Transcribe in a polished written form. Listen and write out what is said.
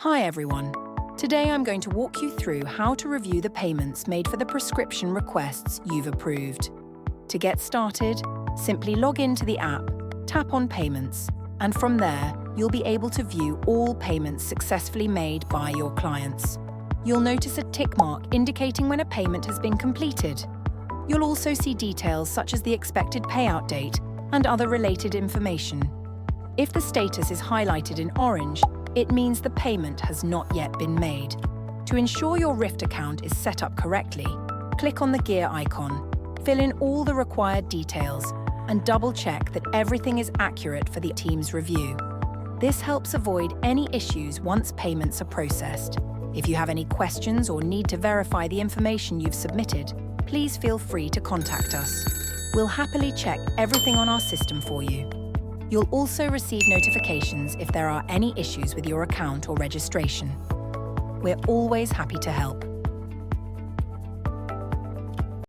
Hi everyone. Today I'm going to walk you through how to review the payments made for the prescription requests you've approved. To get started, simply log into the app, tap on Payments, and from there, you'll be able to view all payments successfully made by your clients. You'll notice a tick mark indicating when a payment has been completed. You'll also see details such as the expected payout date and other related information. If the status is highlighted in orange, it means the payment has not yet been made. To ensure your Rift account is set up correctly, click on the gear icon, fill in all the required details, and double-check that everything is accurate for the team's review. This helps avoid any issues once payments are processed. If you have any questions or need to verify the information you've submitted, please feel free to contact us. We'll happily check everything on our system for you. You'll also receive notifications if there are any issues with your account or registration. We're always happy to help.